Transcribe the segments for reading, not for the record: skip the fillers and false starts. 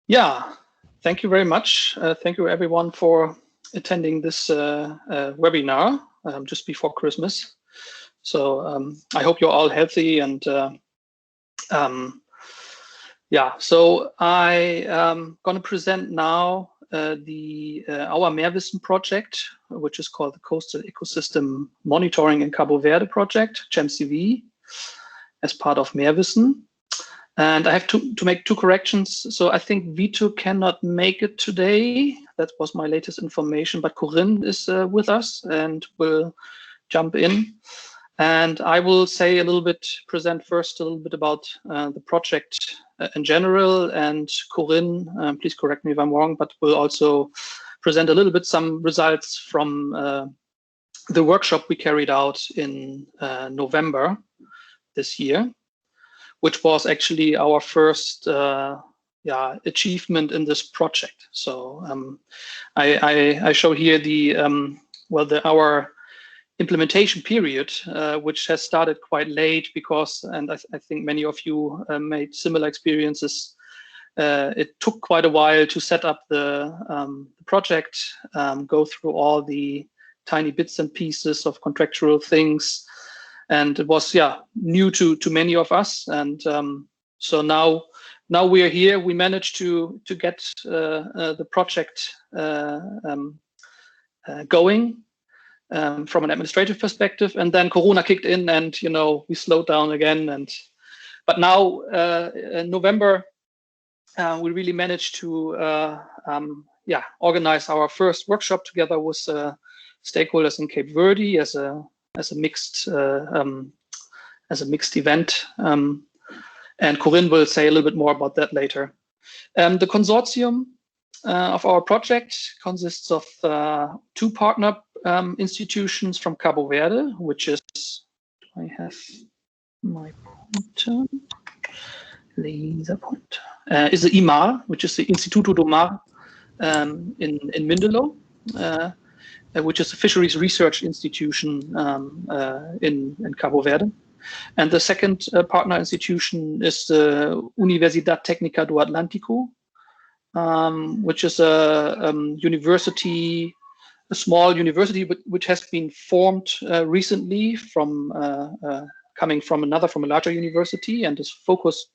Yeah, thank you very much. Thank you everyone for attending this webinar just before Christmas. So I hope you're all healthy and yeah, so I am going to present now our MeerWissen project, which is called the Coastal Ecosystem Monitoring in Cabo Verde project, GEMCV, as part of MeerWissen. And I have to make two corrections. So I think Vito cannot make it today. That was my latest information, but Corinne is with us and will jump in. And I will say present first a little bit about the project in general. And Corinne, please correct me if I'm wrong, but will also present a little bit some results from the workshop we carried out in November this year, which was actually our first achievement in this project. So I show here our implementation period, which has started quite late because, and I think many of you made similar experiences. It took quite a while to set up the project, go through all the tiny bits and pieces of contractual things. And it was, new to many of us. And so now we are here. We managed to get the project going from an administrative perspective. And then Corona kicked in, and we slowed down again. But now in November, we really managed to organize our first workshop together with stakeholders in Cape Verde as a mixed event, and Corinne will say a little bit more about that later. The consortium of our project consists of two partner institutions from Cabo Verde, which is, I have my pointer, laser pointer, is the IMAR, which is the Instituto do Mar in Mindelo. Which is a fisheries research institution in Cabo Verde. And the second partner institution is the Universidad Técnica do Atlântico, which is a small university which has been formed recently coming from a larger university, and is focused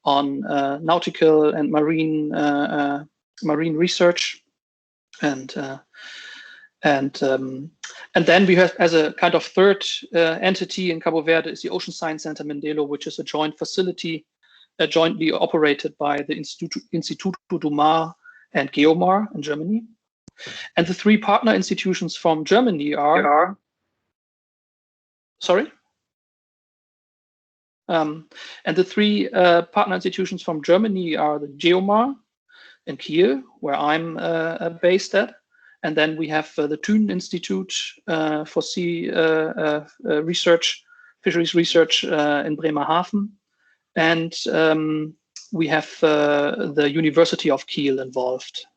on nautical and marine research. And then we have, as a kind of third entity in Cabo Verde, is the Ocean Science Center Mandela, which is a joint facility jointly operated by the Instituto do Mar and Geomar in Germany. And the three partner institutions from Germany are sorry? And the three partner institutions from Germany are the Geomar in Kiel, where I'm based at. And then we have the Thun Institute for Sea Research, Fisheries Research in Bremerhaven. And we have the University of Kiel involved.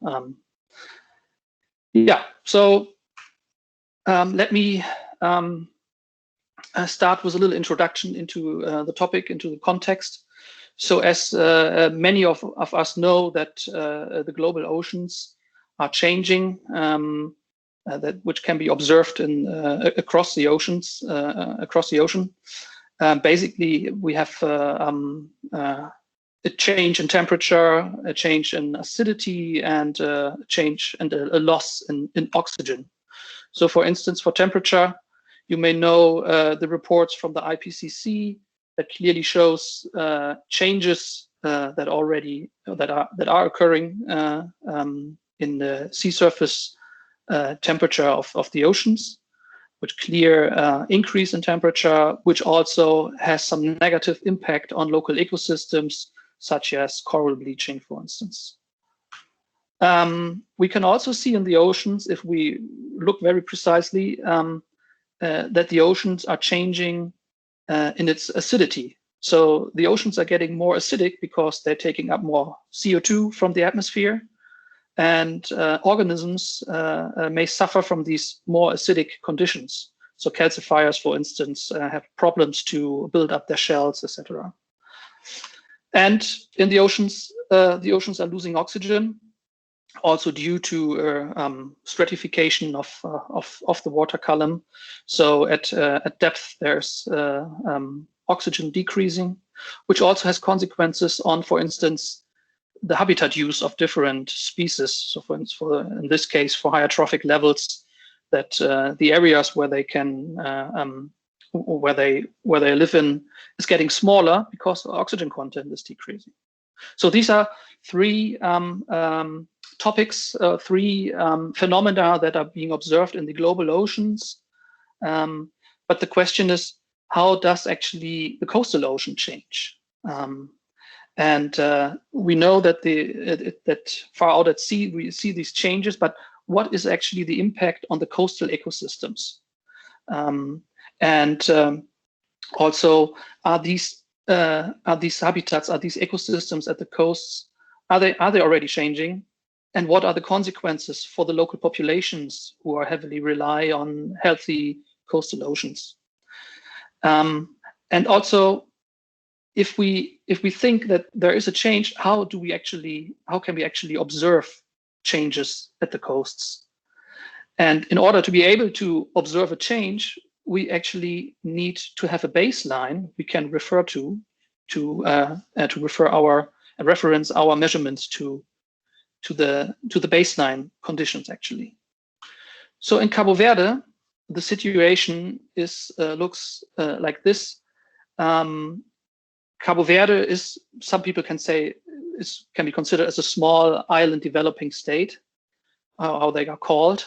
So let me start with a little introduction into the topic, into the context. So as many of us know that the global oceans are changing, which can be observed across the oceans, basically, we have a change in temperature, a change in acidity, and a change and a loss in oxygen. So, for instance, for temperature, you may know the reports from the IPCC that clearly shows changes that are occurring in the sea surface temperature of the oceans, which clear increase in temperature, which also has some negative impact on local ecosystems, such as coral bleaching, for instance. We can also see in the oceans, if we look very precisely, that the oceans are changing in its acidity. So the oceans are getting more acidic because they're taking up more CO2 from the atmosphere. And organisms may suffer from these more acidic conditions. So calcifiers, for instance, have problems to build up their shells, etc. And in the oceans are losing oxygen, also due to stratification of the water column. So at depth, there's oxygen decreasing, which also has consequences on, for instance, the habitat use of different species. So for instance, in this case, for higher trophic levels, that the areas where they can where they live in is getting smaller because the oxygen content is decreasing. So these are three topics, three phenomena that are being observed in the global oceans. But the question is, how does actually the coastal ocean change? And we know that that far out at sea, we see these changes, but what is actually the impact on the coastal ecosystems? Also, are these habitats, are these ecosystems at the coasts, are they already changing? And what are the consequences for the local populations who are heavily rely on healthy coastal oceans? And also, if we think that there is a change, how can we actually observe changes at the coasts? And in order to be able to observe a change, we actually need to have a baseline we can refer to reference our measurements to the baseline conditions actually. So in Cabo Verde, the situation looks like this. Cabo Verde is, some people can say, can be considered as a small island developing state, how they are called,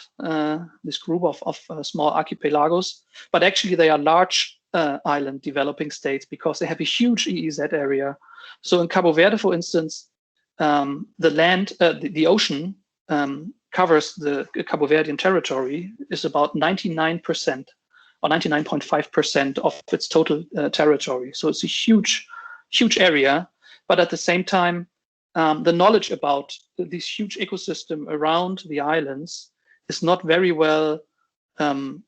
this group of small archipelagos. But actually they are large island developing states because they have a huge EEZ area. So in Cabo Verde, for instance, the ocean covers the Cabo Verdean territory is about 99% or 99.5% of its total territory. So it's a huge area, but at the same time, the knowledge about this huge ecosystem around the islands is not very well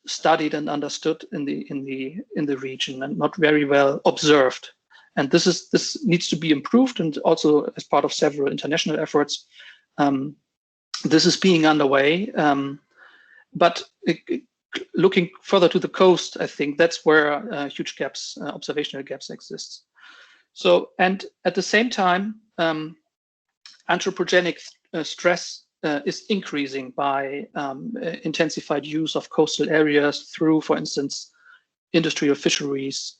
studied and understood in the region, and not very well observed. And this needs to be improved, and also as part of several international efforts, this is being underway. But looking further to the coast, I think that's where huge gaps, observational gaps exist. So, and at the same time, anthropogenic stress is increasing by intensified use of coastal areas through, for instance, industrial fisheries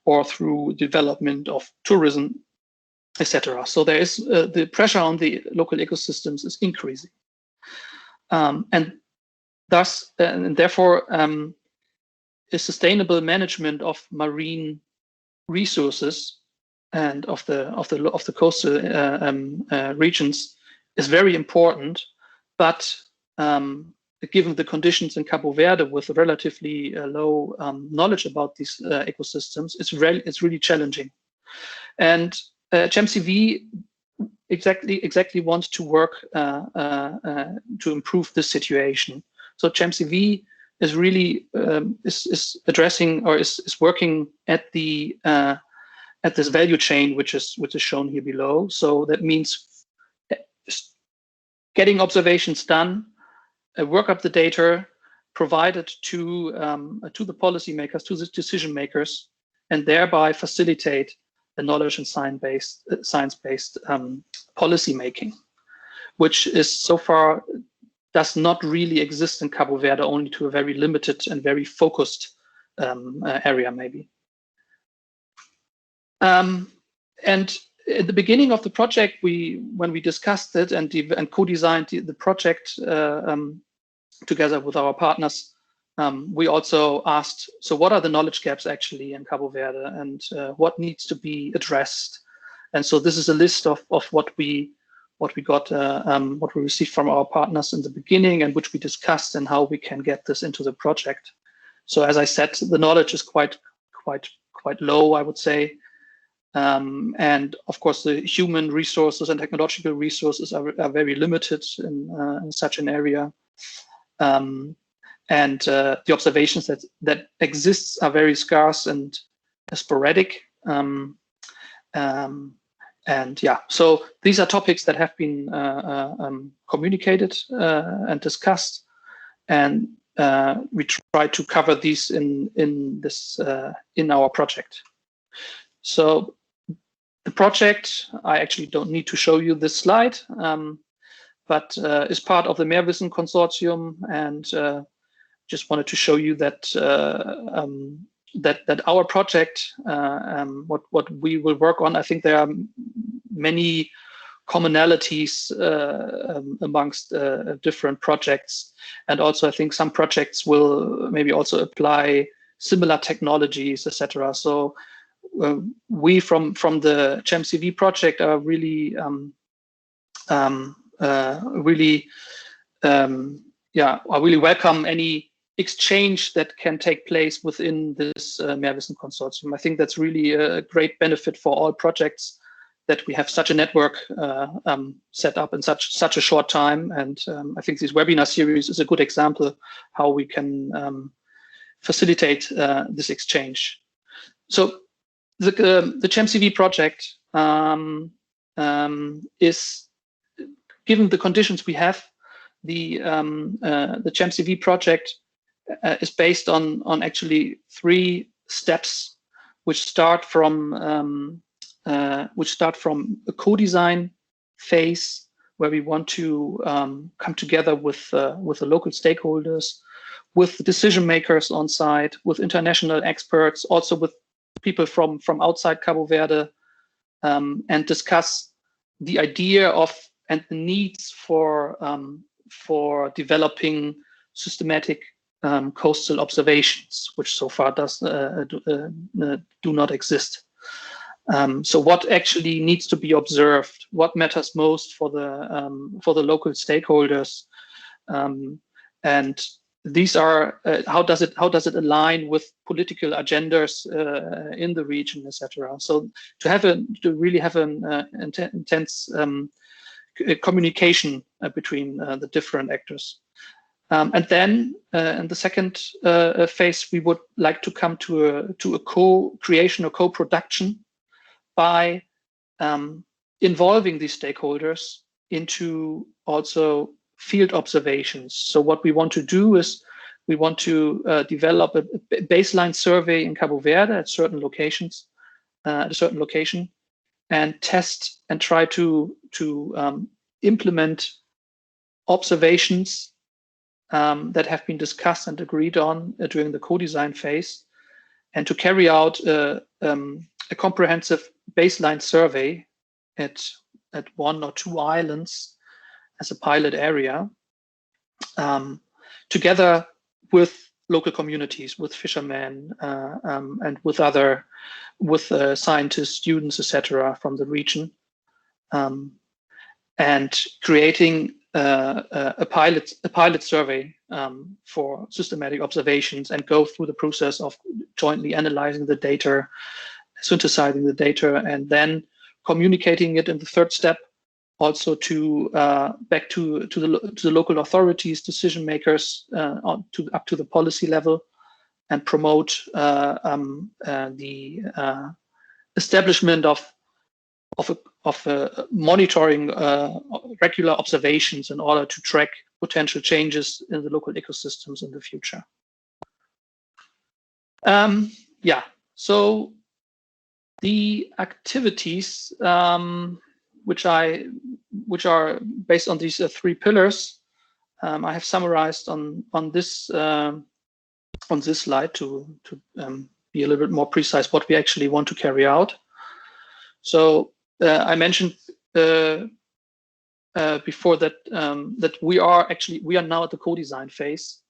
or through development of tourism, etc. So there is the pressure on the local ecosystems is increasing, and thus and therefore a sustainable management of marine resources and of the coastal regions is very important. But given the conditions in Cabo Verde with relatively low knowledge about these ecosystems, it's really challenging. And ChemCV exactly wants to work to improve this situation. So ChemCV is really is addressing, or is working at the at this value chain, which is shown here below. So that means getting observations done, work up the data, provide it to the policymakers, to the decision makers, and thereby facilitate the knowledge and science-based policy making, which is so far does not really exist in Cabo Verde, only to a very limited and very focused area, maybe. And at the beginning of the project, when we discussed it and co-designed the project together with our partners, we also asked, so what are the knowledge gaps actually in Cabo Verde, and what needs to be addressed? And so this is a list of what we got, what we received from our partners in the beginning, and which we discussed, and how we can get this into the project. So as I said, the knowledge is quite low, I would say. And of course, the human resources and technological resources are very limited in such an area. And the observations that exists are very scarce and sporadic. And And yeah, so these are topics that have been communicated and discussed, and we try to cover these in our project. So the project, I actually don't need to show you this slide, but is part of the MeerWissen Consortium, and just wanted to show you that that our project, what we will work on, I think there are many commonalities amongst different projects, and also I think some projects will maybe also apply similar technologies, etc. So we from the ChemCV project are really I really welcome any exchange that can take place within this MeerWissen Consortium. I think that's really a great benefit for all projects, that we have such a network set up in such a short time. And I think this webinar series is a good example how we can facilitate this exchange. So the ChemCV project is, given the conditions we have, the ChemCV project is based on actually 3 steps, which start from a co-design phase, where we want to come together with the local stakeholders, with decision makers on site, with international experts, also with people from outside Cabo Verde, and discuss the idea of and the needs for developing systematic coastal observations, which so far do not exist. So what actually needs to be observed? What matters most for the local stakeholders? And these are how does it align with political agendas in the region, etc. So to really have an intense communication between the different actors. And then in the second phase, we would like to come to a co-creation or co-production by involving these stakeholders into also field observations. So what we want to do is we want to develop a baseline survey in Cabo Verde at certain locations, at a certain location, and test and try to implement observations that have been discussed and agreed on during the co-design phase, and to carry out a comprehensive baseline survey at 1 or 2 islands as a pilot area, together with local communities, with fishermen, and with scientists, students, etc. from the region, and creating a pilot survey for systematic observations, and go through the process of jointly analyzing the data, synthesizing the data, and then communicating it in the third step also to back to the local authorities, decision makers, up to the policy level, and promote the establishment of monitoring regular observations in order to track potential changes in the local ecosystems in the future. Yeah, so the activities which are based on these 3 pillars, I have summarized on this slide to be a little bit more precise what we actually want to carry out. So I mentioned before that that we are now at the co-design phase,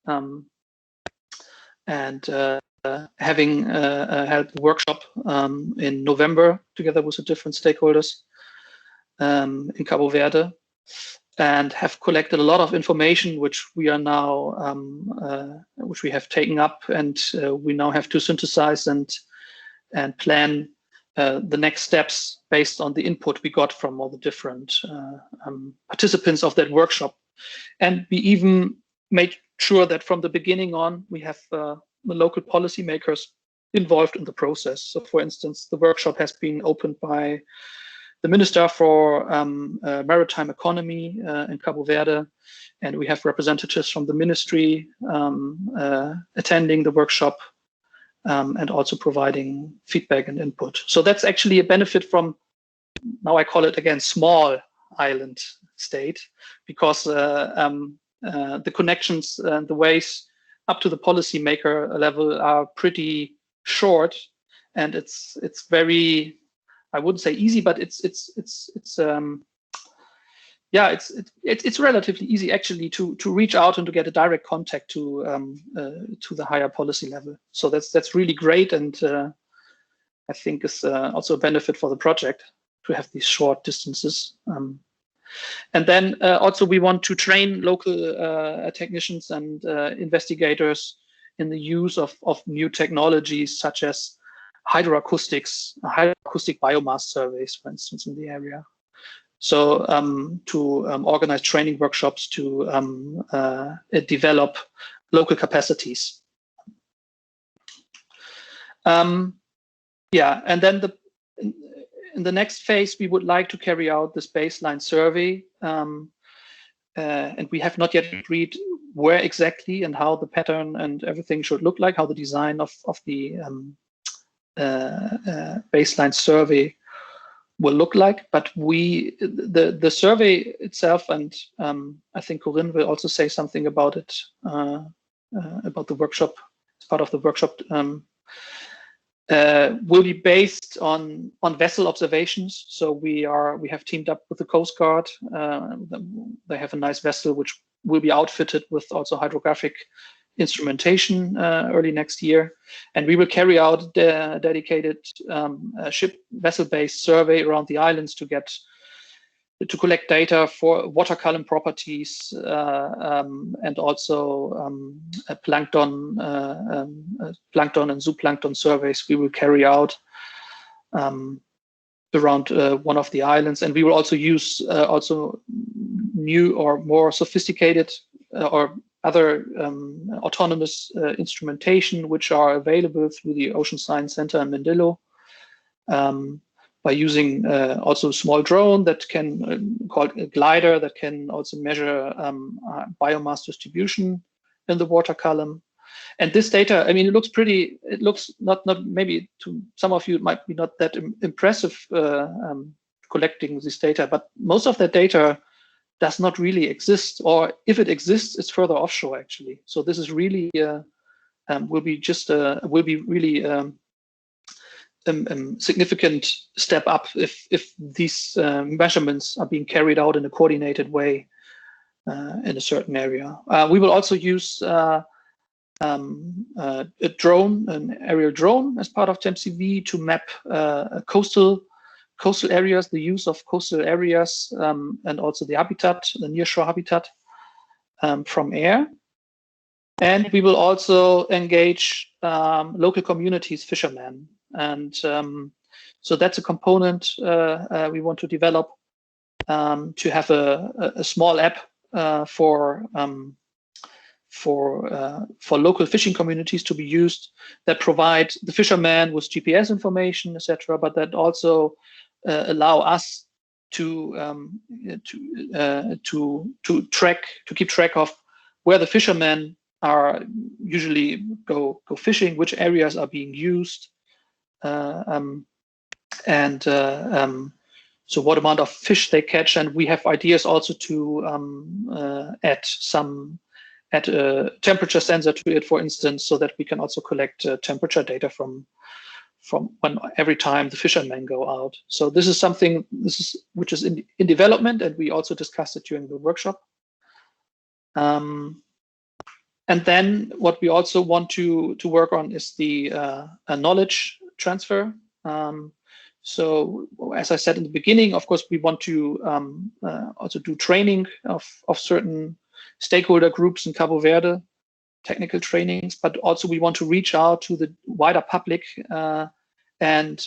and having held a workshop in November together with the different stakeholders in Cabo Verde, and have collected a lot of information which we are now which we have taken up, and we now have to synthesize and plan the next steps based on the input we got from all the different participants of that workshop. And we even made sure that from the beginning on, we have the local policymakers involved in the process. So for instance, the workshop has been opened by the Minister for Maritime Economy in Cabo Verde, and we have representatives from the ministry attending the workshop and also providing feedback and input. So that's actually a benefit from, now I call it again, small island state, because the connections and the ways up to the policymaker level are pretty short, and it's very, I wouldn't say easy, but it's relatively easy actually to reach out and to get a direct contact to the higher policy level. So that's really great, and I think is also a benefit for the project to have these short distances. And then also we want to train local technicians and investigators in the use of new technologies such as hydroacoustic biomass surveys, for instance, in the area. So to organize training workshops to develop local capacities. Yeah, and then in the next phase, we would like to carry out this baseline survey, and we have not yet agreed where exactly and how the pattern and everything should look like, how the design of the baseline survey will look like. But the survey itself, and I think Corinne will also say something about it, about the workshop, as part of the workshop, will be based on vessel observations. So we have teamed up with the Coast Guard. They have a nice vessel which will be outfitted with also hydrographic instrumentation early next year, and we will carry out the dedicated ship vessel-based survey around the islands to collect data for water column properties and also plankton and zooplankton surveys we will carry out around one of the islands. And we will also use also new or more sophisticated or other autonomous instrumentation which are available through the Ocean Science Center in Mandela, by using also a small drone that can, called a glider, that can also measure biomass distribution in the water column. And this data, I mean, it looks pretty, it looks not maybe to some of you it might be not that impressive collecting this data, but most of that data does not really exist, or if it exists, it's further offshore actually. So this is really, will be really significant step up if these measurements are being carried out in a coordinated way in a certain area. We will also use a drone, an aerial drone, as part of TempCV to map coastal areas, the use of coastal areas, and also the habitat, the nearshore habitat from air. And we will also engage local communities, fishermen. And so that's a component we want to develop, to have a small app for local fishing communities to be used, that provide the fishermen with GPS information, etc., but that also allow us to keep track of where the fishermen are usually go fishing, which areas are being used, so what amount of fish they catch. And we have ideas also to add a temperature sensor to it, for instance, so that we can also collect temperature data from every time the fishermen go out. So this is something which is in development, and we also discussed it during the workshop. And then what we also want to work on is the knowledge transfer. So as I said in the beginning, of course, we want to also do training of certain stakeholder groups in Cabo Verde, technical trainings, but also we want to reach out to the wider public and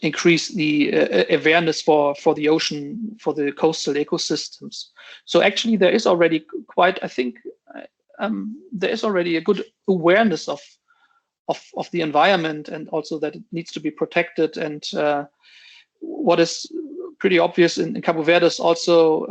increase the awareness for the ocean, for the coastal ecosystems. So actually there is already quite, I think, there is already a good awareness of of the environment, and also that it needs to be protected. And what is pretty obvious in Cabo Verde is also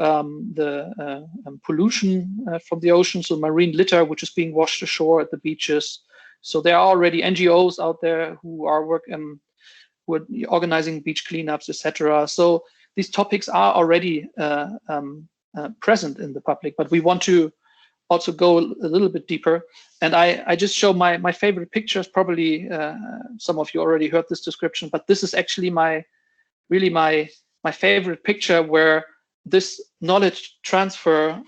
the pollution from the ocean, so marine litter, which is being washed ashore at the beaches. So there are already NGOs out there who are who are organizing beach cleanups, etc. So these topics are already present in the public, but we want to also go a little bit deeper. And I just show my favorite pictures. Probably some of you already heard this description, but this is actually my favorite picture, where this knowledge transfer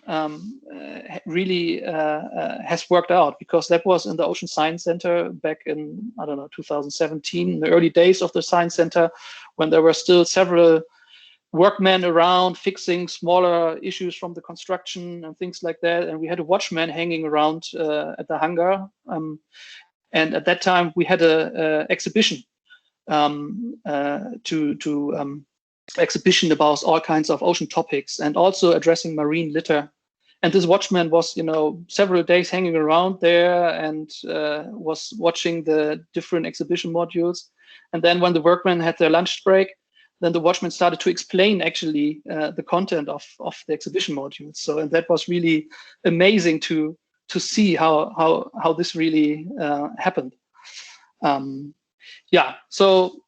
really has worked out, because that was in the Ocean Science Center back in, I don't know, 2017, the early days of the Science Center, when there were still several workmen around fixing smaller issues from the construction and things like that. And we had a watchman hanging around at the hangar. And at that time we had a exhibition exhibition about all kinds of ocean topics, and also addressing marine litter. And this watchman was, several days hanging around there and was watching the different exhibition modules. And then when the workmen had their lunch break, then the watchman started to explain actually the content of the exhibition modules. So, and that was really amazing to see how this really happened. Yeah. So,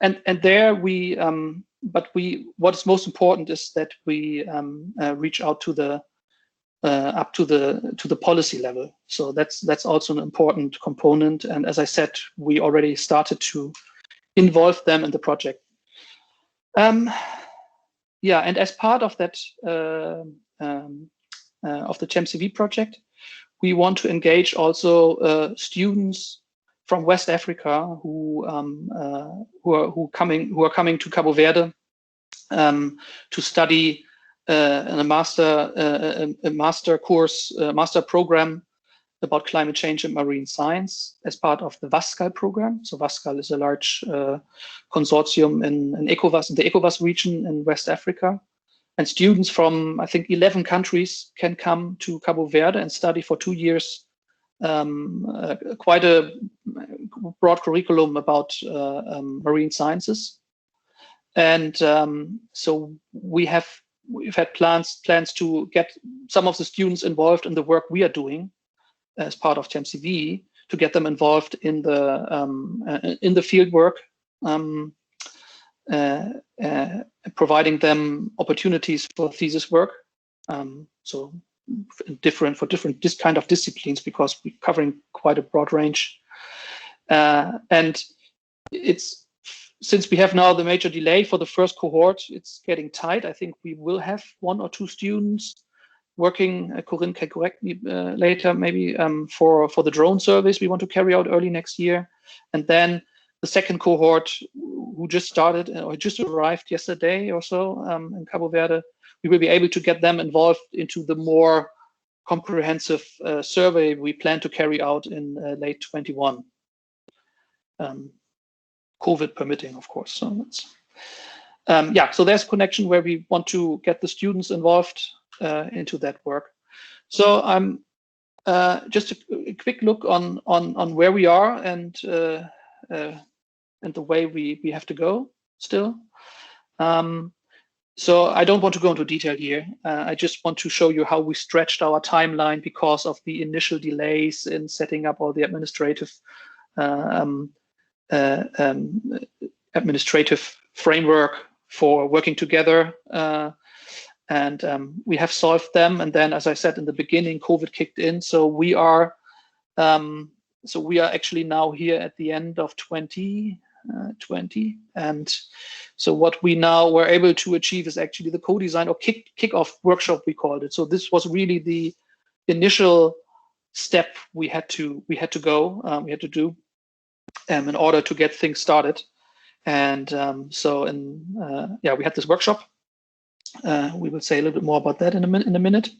and there we, what is most important is that we reach out to the up to the policy level. So that's also an important component. And as I said, we already started to involve them in the project. Yeah, and as part of that of the CHEMCV project, we want to engage also students from West Africa who are coming to Cabo Verde to study in a master program about climate change and marine science as part of the VASCAL program. So VASCAL is a large consortium in the ECOWAS region in West Africa. And students from, I think, 11 countries can come to Cabo Verde and study for 2 years quite a broad curriculum about marine sciences. And so we've had plans to get some of the students involved in the work we are doing as part of CHEMCV, to get them involved in the field work, providing them opportunities for thesis work. So for different this kind of disciplines, because we're covering quite a broad range. And since we have now the major delay for the first cohort, it's getting tight. I think we will have 1 or 2 students working, Corinne can correct me later, maybe for the drone service we want to carry out early next year. And then the second cohort, who just started or just arrived yesterday or so in Cabo Verde, we will be able to get them involved into the more comprehensive survey we plan to carry out in late 21. COVID permitting, of course. So that's, yeah, so there's a connection where we want to get the students involved into that work. So I'm just a quick look on where we are and the way we have to go still. So I don't want to go into detail here. I just want to show you how we stretched our timeline because of the initial delays in setting up all the administrative framework for working together. And we have solved them. And then, as I said in the beginning, COVID kicked in. So we are actually now here at the end of 2020. And so what we now were able to achieve is actually the co-design or kick-off workshop, we called it. So this was really the initial step we had to do in order to get things started. And so we had this workshop. We will say a little bit more about that in a minute.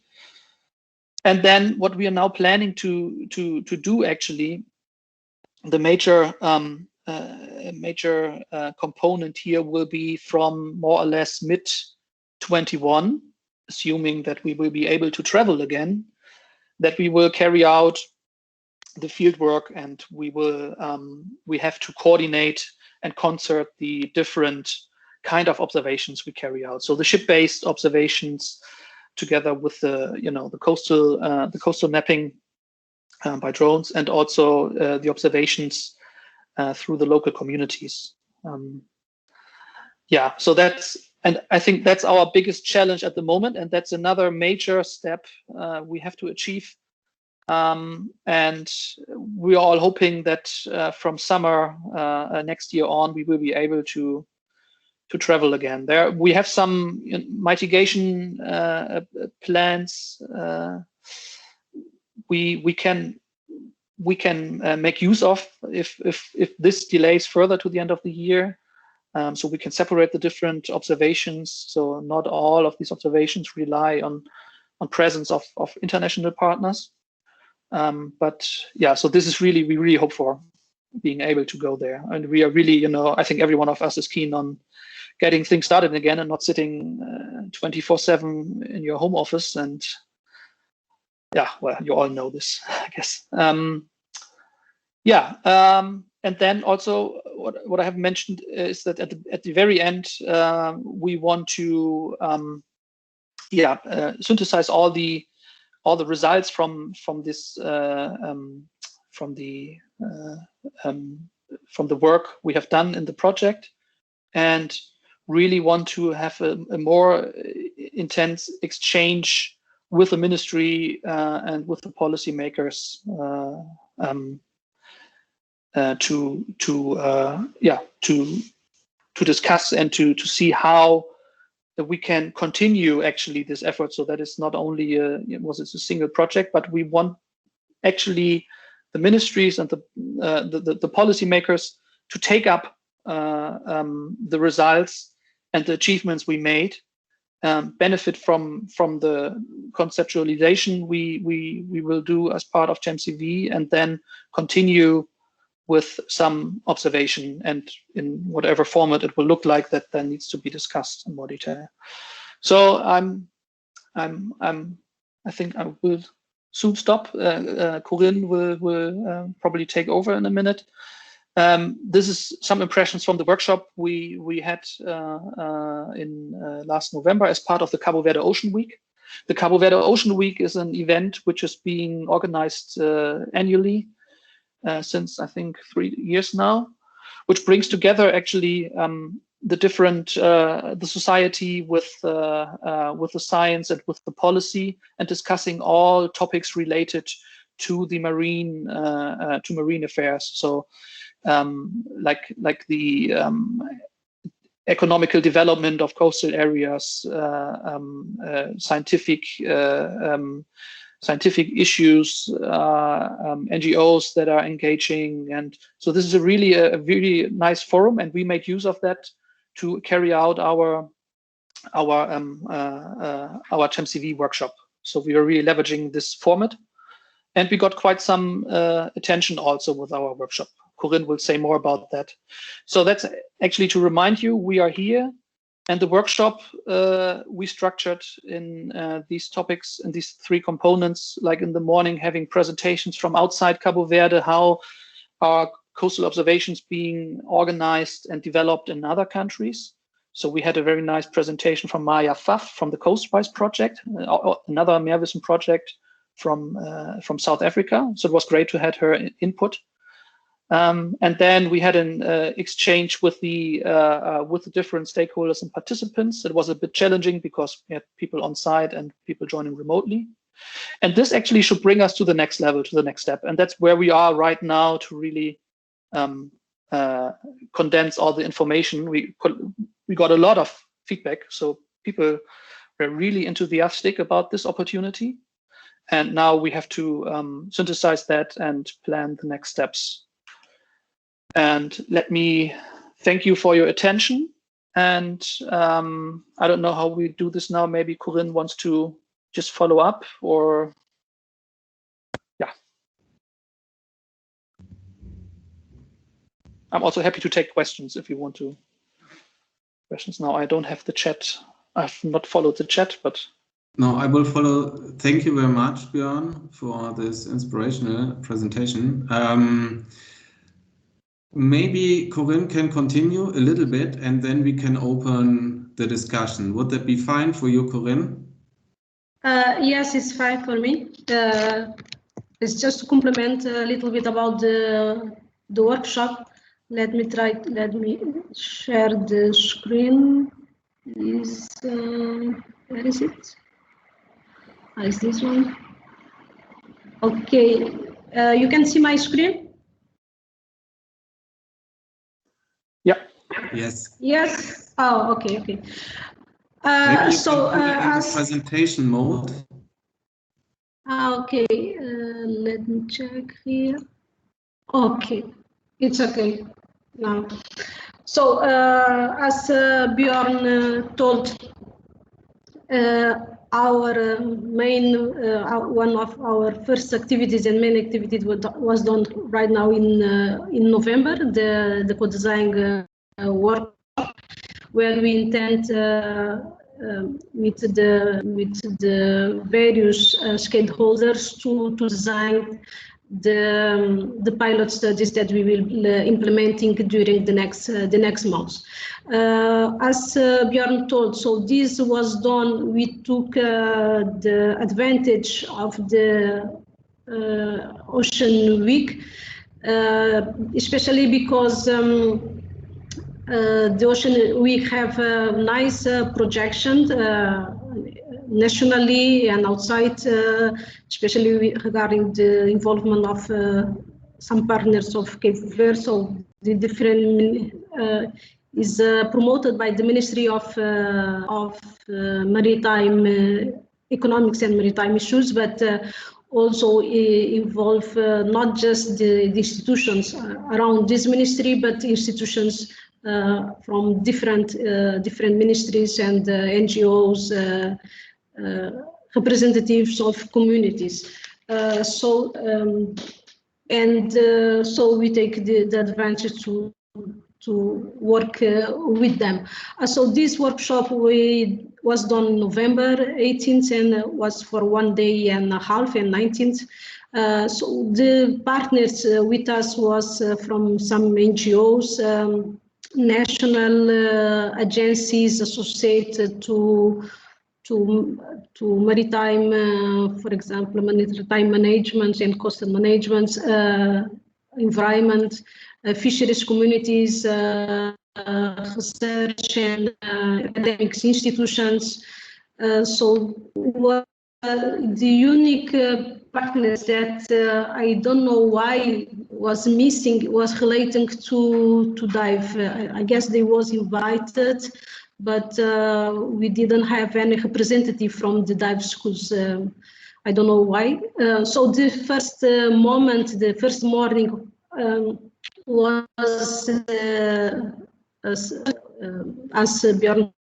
And then what we are now planning to do, actually, the major component here will be from more or less mid-21, assuming that we will be able to travel again, that we will carry out the field work, and we will we have to coordinate and concert the different kind of observations we carry out. So the ship-based observations, together with the the coastal mapping by drones, and also the observations through the local communities. Yeah, so and I think that's our biggest challenge at the moment, and that's another major step we have to achieve. And we are all hoping that from summer next year on, we will be able to travel again. There we have some mitigation plans. We can make use of if this delays further to the end of the year. So we can separate the different observations. So not all of these observations rely on presence of international partners. But yeah, so this is really, we really hope for being able to go there. And we are really, I think every one of us is keen on getting things started again and not sitting 24/7 in your home office. And yeah, well, you all know this, I guess. And then also what I have mentioned is that at the very end, we want to synthesize all the results from the work we have done in the project, and really want to have a more intense exchange with the ministry and with the policymakers to discuss and to see how we can continue actually this effort. So that is not only a single project, but we want actually the ministries and the policymakers to take up the results and the achievements we made, benefit from the conceptualization we will do as part of GEMCV, and then continue with some observation, and in whatever format it will look like, that then needs to be discussed in more detail. So I think I will soon stop. Corinne will probably take over in a minute. This is some impressions from the workshop we had in last November as part of the Cabo Verde Ocean Week. The Cabo Verde Ocean Week is an event which is being organized annually since I think 3 years now, which brings together actually the different the society with the science and with the policy, and discussing all topics related to the marine affairs. So like the economical development of coastal areas, scientific issues, NGOs that are engaging. And so this is a really nice forum, and we made use of that to carry out our GEMCV workshop. So we are really leveraging this format, and we got quite some attention also with our workshop. Corinne will say more about that. So that's actually to remind you, we are here. And the workshop we structured in these topics, in these 3 components, like in the morning having presentations from outside Cabo Verde, how are coastal observations being organized and developed in other countries. So we had a very nice presentation from Maya Faf from the Coastwise project, another MeerWissen project from South Africa. So it was great to have her input. And then we had an exchange with the different stakeholders and participants. It was a bit challenging because we had people on site and people joining remotely. And this actually should bring us to the next level, to the next step. And that's where we are right now, to really condense all the information. We got a lot of feedback, so people were really enthusiastic about this opportunity. And now we have to synthesize that and plan the next steps. And let me thank you for your attention. And I don't know how we do this now. Maybe Corinne wants to just follow up, or yeah. I'm also happy to take questions if you want to. Questions now. I don't have the chat. I've not followed the chat, but No, I will follow. Thank you very much, Björn, for this inspirational presentation. Maybe Corinne can continue a little bit and then we can open the discussion. Would that be fine for you, Corinne? Yes, it's fine for me. It's just to complement a little bit about the workshop. Let me share the screen. Where is it? Is this one? Okay, you can see my screen? Yeah. Yes. Yes. Oh, okay, okay. Maybe you so can put it in the presentation mode. Okay, let me check here. Okay, it's okay now. So as Björn told, our main one of our first activities and main activities was done right now in November, the co-design workshop, where we intend with the various stakeholders to design the pilot studies that we will implementing during the next months. As Björn told, so this was done. We took the advantage of the Ocean Week, especially because the Ocean Week have a nice projection nationally and outside, especially regarding the involvement of some partners of Cabover. So the different is promoted by the Ministry of Maritime Economics and Maritime Issues, but also involve not just the institutions around this ministry, but institutions from different ministries and NGOs, representatives of communities. So we take the advantage to work with them. So this workshop was done November 18th and was for 1 day and a half and 19th. So the partners with us was from some NGOs, national agencies associated to maritime, for example, maritime management and coastal management, environment, fisheries communities, research and academic institutions. So the unique partners that I don't know why was missing was relating to dive. I guess they was invited, but we didn't have any representative from the dive schools. I don't know why. So the first moment, the first morning was as Björn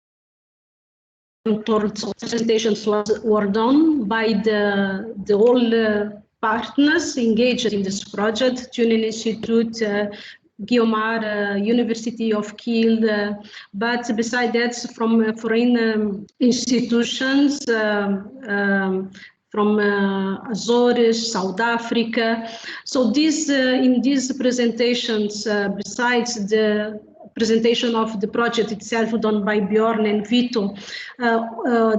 told, presentations were done by the all partners engaged in this project: Tuning Institute, Guiomar, University of Kiel, but beside that, from foreign institutions, from Azores, South Africa. So this, in these presentations, besides the presentation of the project itself done by Björn and Vito,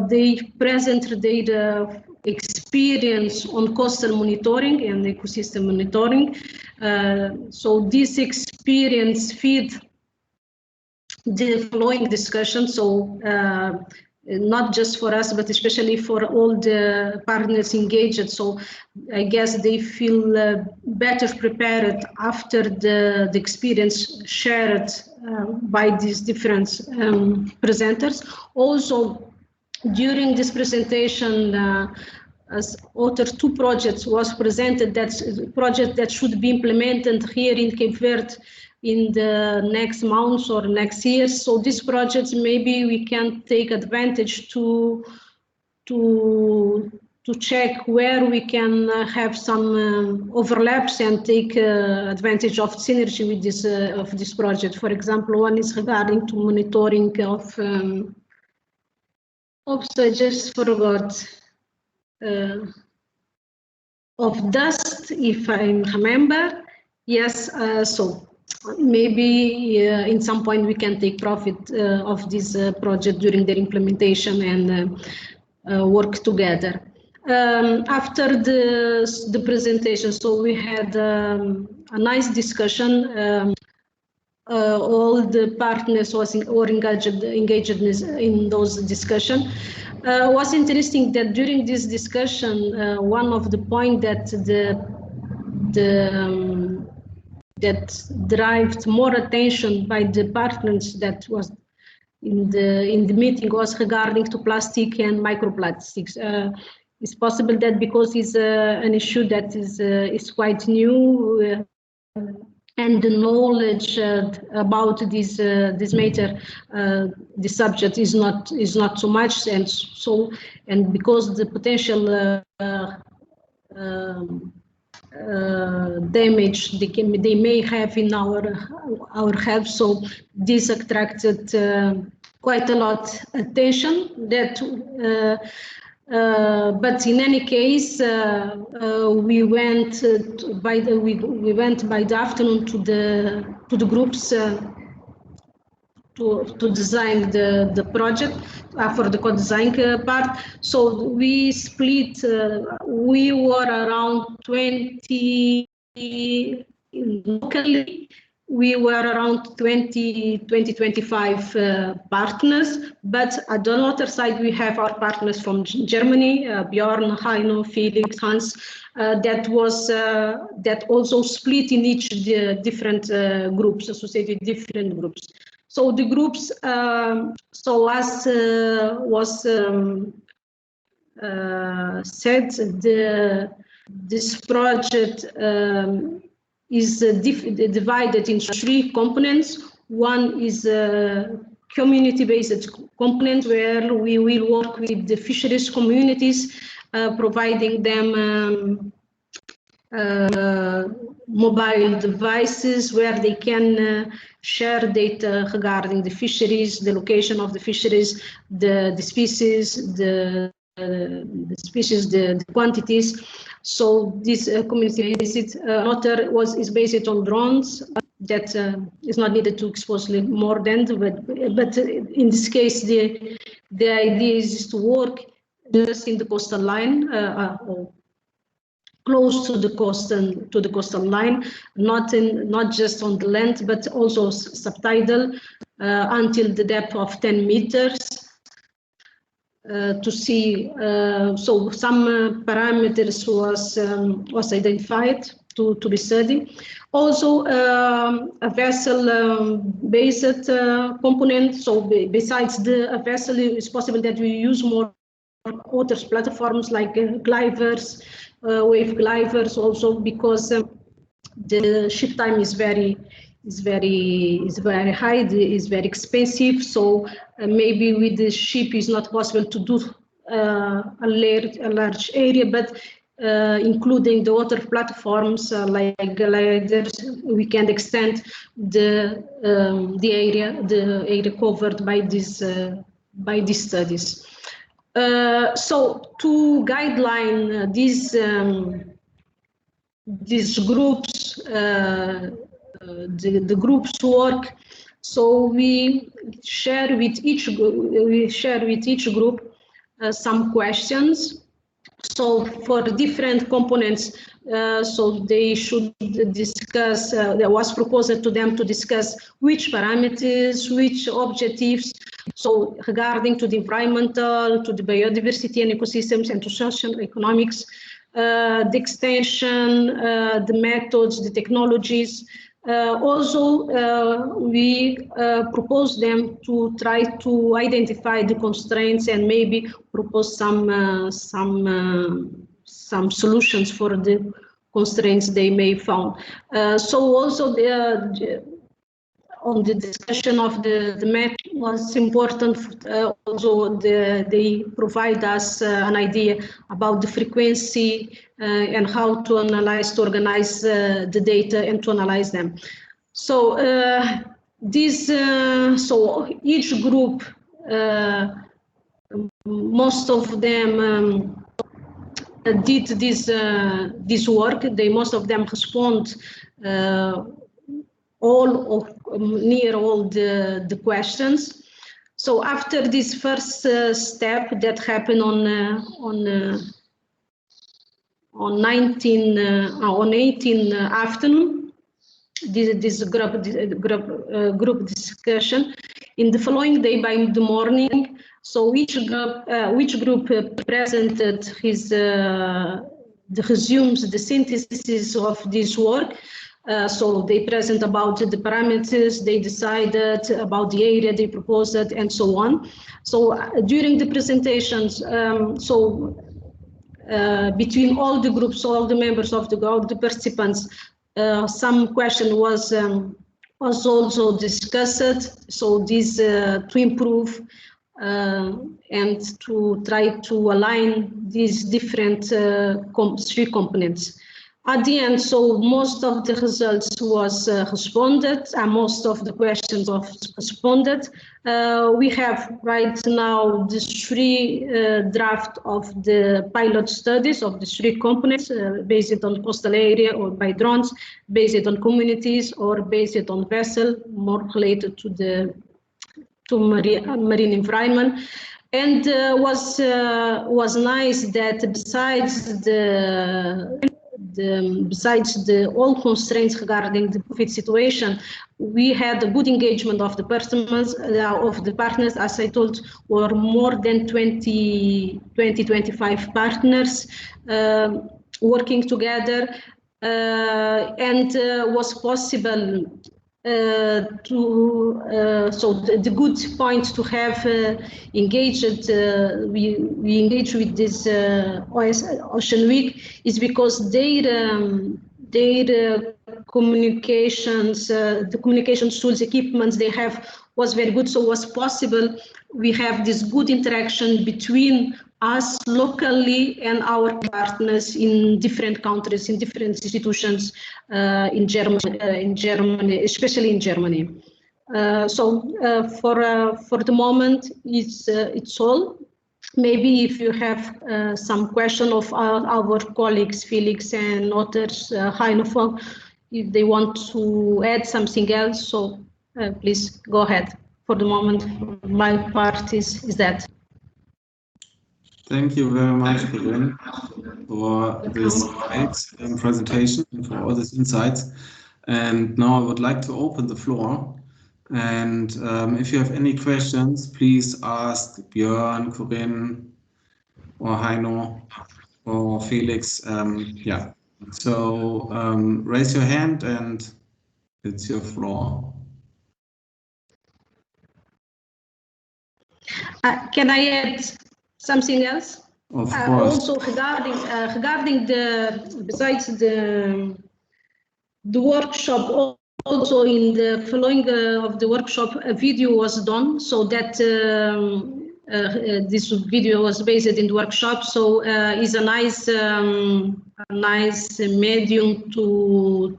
they present their experience on coastal monitoring and ecosystem monitoring. So this experience feed the following discussion. So not just for us, but especially for all the partners engaged. So I guess they feel better prepared after the experience shared by these different presenters. Also, during this presentation, as other two projects was presented, that's a project that should be implemented here in Cape Verde in the next months or next years. So these projects, maybe we can take advantage to check where we can have some overlaps and take advantage of synergy with this of this project. For example, one is regarding to monitoring of Oops, I just forgot. Of dust, if I remember. Yes, so maybe in some point we can take profit of this project during their implementation and work together. After the presentation, so we had a nice discussion. All the partners were engaged in those discussions. Was interesting that during this discussion, one of the points that that derived more attention by the partners that was in the meeting was regarding to plastic and microplastics. It's possible that because it's an issue that is quite new. And the knowledge about this matter, this subject is not so much, and because the potential damage they may have in our health, so this attracted quite a lot attention. That. But in any case, we went by the afternoon to the groups to design the project for the co-design part. So we split. We were around 20 locally. We were around 25 partners, but at the other side we have our partners from Germany, Bjorn, Heino, Felix, Hans, that also split in each different groups, associated different groups. So the groups, so as was said, this project is divided into 3 components. One is a community-based component where we will work with the fisheries communities, providing them mobile devices where they can share data regarding the fisheries, the location of the fisheries, the species, the quantities. So this community visit is based on drones that is not needed to expose more than, but in this case the idea is to work just in the coastal line, or close to the coastal line, not just on the land, but also subtidal until the depth of 10 meters. To see, so some parameters was identified to be studied. Also, a vessel-based component. So besides a vessel, it's possible that we use more water platforms like gliders, wave gliders, also because the ship time is very high, is very expensive. So maybe with the ship is not possible to do a large area, but including the water platforms like gliders, we can extend the area covered by these studies. So to guideline these groups, the groups work. So we share with each group some questions. So for different components, so they should discuss. There was proposed to them to discuss which parameters, which objectives. So regarding to the environmental, to the biodiversity and ecosystems, and to social economics, the extension, the methods, the technologies. Also, we propose them to try to identify the constraints and maybe propose some solutions for the constraints they may found. So also on the discussion of the map was important. Also, they provide us an idea about the frequency and how to analyze, to organize the data and to analyze them. So so each group most of them did this work. Most of them respond near all the questions. So after this first step that happened on 18 afternoon, this group discussion. In the following day by the morning, so each group presented the resumes, the synthesis of this work. So they present about the parameters, they decided about the area they proposed, and so on. So during the presentations, between all the groups, all the members of all the participants, some question was also discussed. So this to improve and to try to align these different three components. At the end, so most of the results was responded, and most of the questions responded. We have right now the three draft of the pilot studies of the three components based on coastal area or by drones, based on communities, or based on vessel, more related to marine environment. And was nice that besides the all constraints regarding the COVID situation, we had a good engagement of the partners. As I told, were more than 25 partners working together, and was possible so the good point to have engaged, we engage with this Ocean Week is because their communications, the communication tools, equipments they have was very good. So was possible. We have this good interaction between us locally and our partners in different countries, in different institutions, in Germany, especially in Germany. So for the moment, it's all. Maybe if you have some question of our colleagues, Felix and others, Heino, if they want to add something else, so please go ahead. For the moment, my part is that. Thank you very much, Corinne, for this great presentation and for all these insights. And now I would like to open the floor. And if you have any questions, please ask Björn, Corinne, or Heino, or Felix. Yeah. So raise your hand and it's your floor. Can I add something else? Of course. Also regarding besides the workshop, also in the following of the workshop, a video was done, so that this video was based in the workshop. So is a nice medium to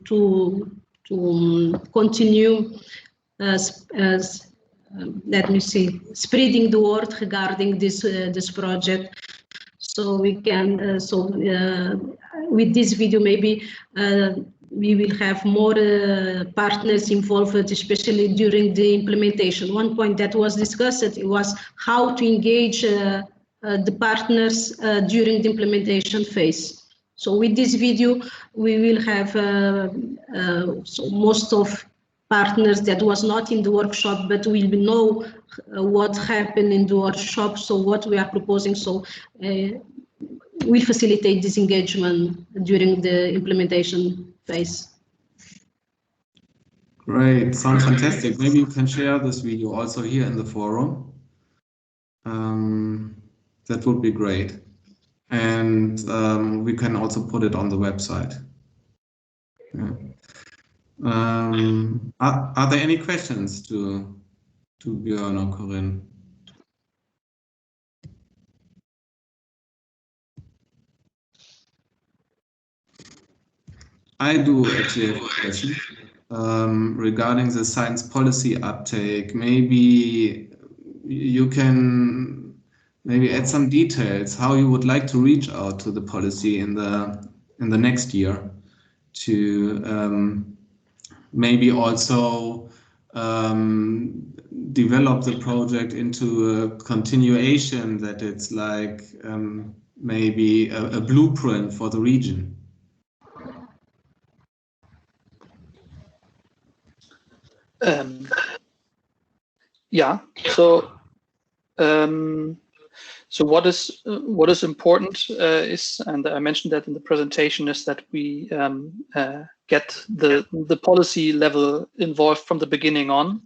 continue let me see, spreading the word regarding this project. So we can, with this video, maybe we will have more partners involved, especially during the implementation. One point that was discussed was how to engage the partners during the implementation phase. So with this video, we will have so most of partners that was not in the workshop, but we will know what happened in the workshop, so what we are proposing. So we facilitate this engagement during the implementation phase. Great, sounds fantastic. Maybe you can share this video also here in the forum. That would be great. And we can also put it on the website. Yeah. Are there any questions to Björn or Corinne? I do actually have a question regarding the science policy uptake. Maybe you can maybe add some details how you would like to reach out to the policy in the next year to maybe also develop the project into a continuation, that it's like maybe a blueprint for the region. Yeah. So what is important is, and I mentioned that in the presentation, is that we get the policy level involved from the beginning on.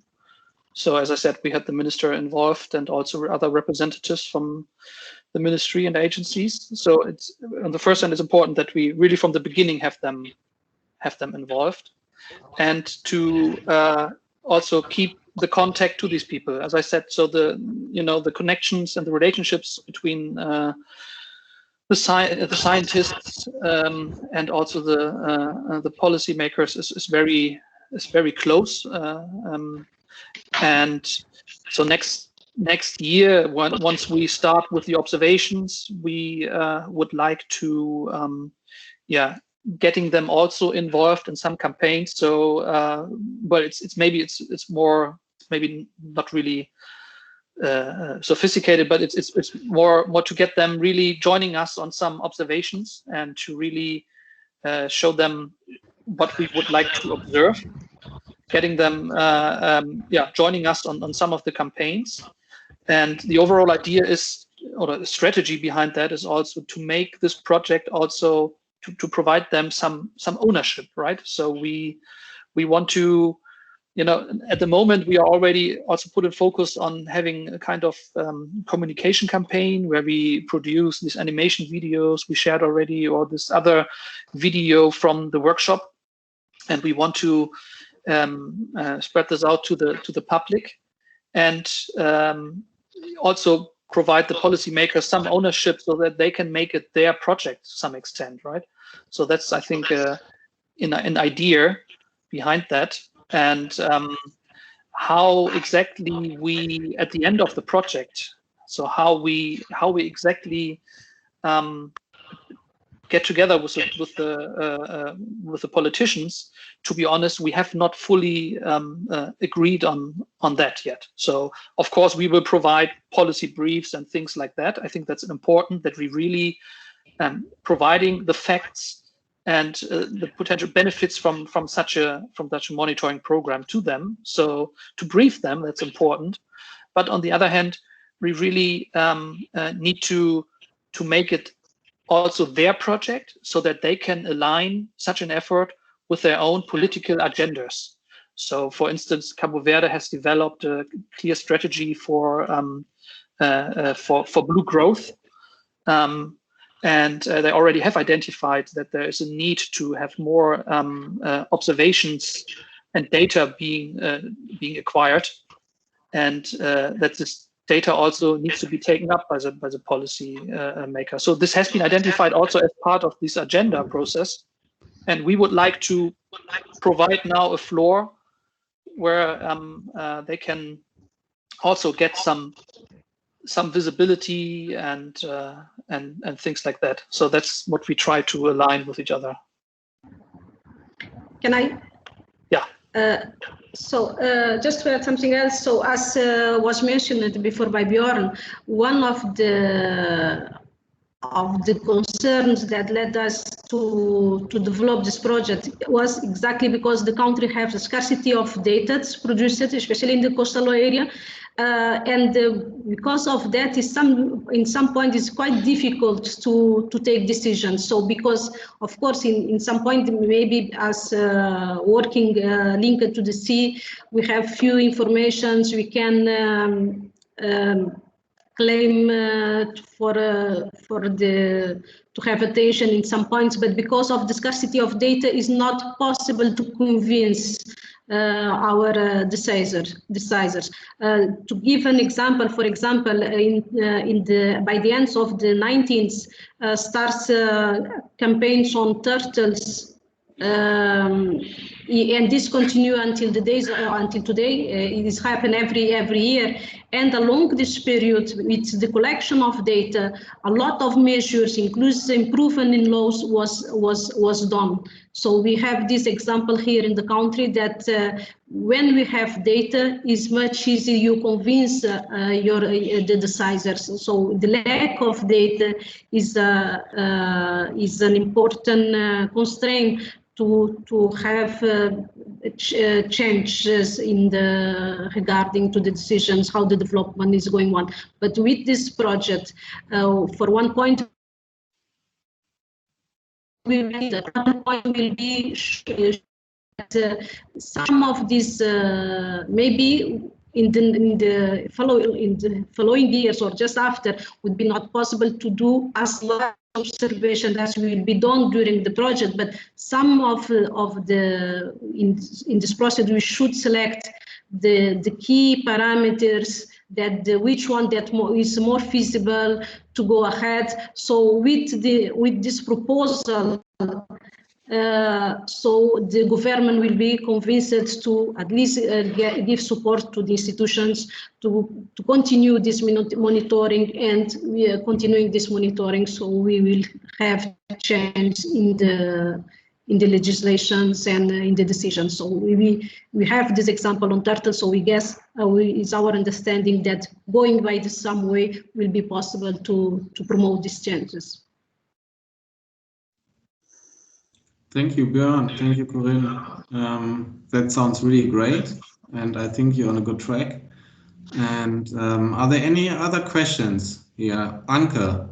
So as I said, we had the minister involved and also other representatives from the ministry and agencies. So it's, on the first hand, it's important that we really from the beginning have them involved, and to also keep the contact to these people, as I said. So the connections and the relationships between the scientists and also the policymakers is very close. And so next year, once we start with the observations, we would like to getting them also involved in some campaigns. So but it's more maybe not really sophisticated, but it's more to get them really joining us on some observations and to really show them what we would like to observe, getting them joining us on some of the campaigns. And the overall idea is, or the strategy behind that is also to make this project also to provide them some ownership, right? So we want to, at the moment we are already also put in focus on having a kind of communication campaign where we produce these animation videos we shared already, or this other video from the workshop, and we want to spread this out to the public, and also provide the policymakers some ownership so that they can make it their project to some extent, right? So that's, I think, an idea behind that. And how exactly we, at the end of the project, so how we exactly get together with the politicians. To be honest, we have not fully agreed on that yet. So of course we will provide policy briefs and things like that. I think that's important, that we really providing the facts and the potential benefits from such a monitoring program to them. So to brief them, that's important. But on the other hand, we really need to make it also their project, so that they can align such an effort with their own political agendas. So, for instance, Cabo Verde has developed a clear strategy for blue growth, and they already have identified that there is a need to have more observations and data being acquired, and that this data also needs to be taken up by the policy maker. So this has been identified also as part of this agenda process, and we would like to provide now a floor where they can also get some visibility and things like that. So that's what we try to align with each other. Can I? Yeah. So just to add something else, so as was mentioned before by Bjorn, one of the concerns that led us to develop this project was exactly because the country has a scarcity of data produced, especially in the coastal area. And because of that, in some point it's quite difficult to take decisions. So because of course in some point, maybe as working linked to the sea, we have few informations we can claim to have attention in some points, but because of the scarcity of data, is not possible to convince our decisors. To give an example, for example, by the end of the 19th, starts campaigns on turtles and this continue until the days until today. It is happen every year, and along this period, with the collection of data, a lot of measures, including improvement in laws, was done. So we have this example here in the country that when we have data, it's much easier you convince the decisors. So the lack of data is an important constraint to have changes in the regarding to the decisions, how the development is going on. But with this project, for one point, will be some of these maybe in the following years or just after would be not possible to do as much observation as will be done during the project, but some of the in this process we should select the key parameters that which one that is more feasible to go ahead. So with this proposal, so the government will be convinced to at least give support to the institutions to continue this monitoring, and we are continuing this monitoring. So we will have change in the legislations and in the decisions. So we have this example on turtle. So we guess it's our understanding that going by some way will be possible to promote these changes. Thank you, Björn. Thank you, Corinne. That sounds really great, and I think you're on a good track. And are there any other questions here? Anke.